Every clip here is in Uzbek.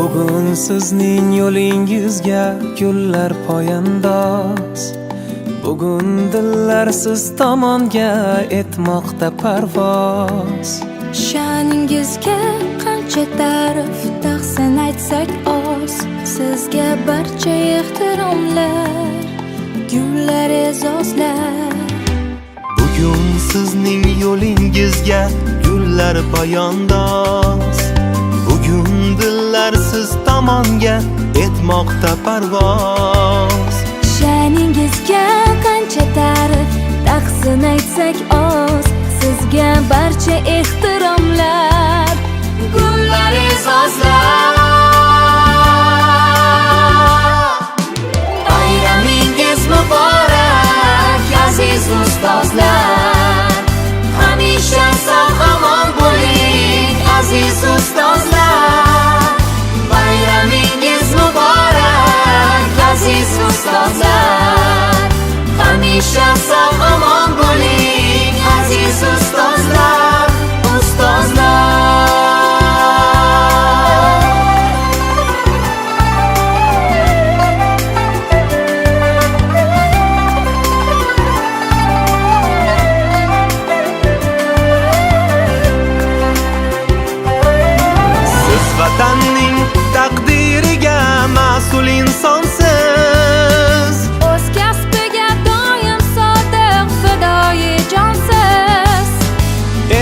Bugun sizning yo'lingizga gullar poyandoz. Bugun dillar siz tomonga etmoqda parvoz. Sha'ningizga qancha ta'rif tahsin aytsak oz. Sizga barcha ehtiromlar, gullar e'zozlar. Bugun sizning yo'lingizga gullar poyandoz. Bugun dillar siz tomonga etmoqda parvoz. Sha'ningizga qancha ta'rif tahsin aytsak oz. Sizga barcha ehtiromlar, gullar e'zozlar. Bayramingiz muborak aziz ustozlar. Hamisha sog'-omon bo'ling aziz ustozlar. Bayramingiz muborak aziz ustozlar. Hamisha sog'-omon bo'ling aziz ustozlar, ustozlar. Siz vatanning taqdiriga mas'ul insonsiz. O'z kasbiga doim sodiq, fidoyi jonsiz.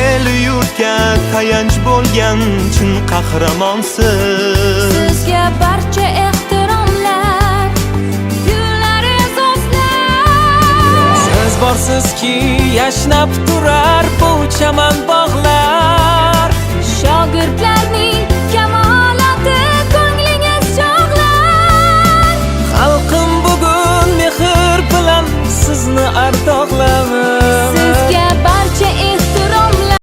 El yurtga tayanch bo'lgan chin qahramonsiz. Sizga barcha ehtiromlar, gullar e'zozlar. Siz borsizki yashnab turar bu chaman bog'lar. Shogirdlarning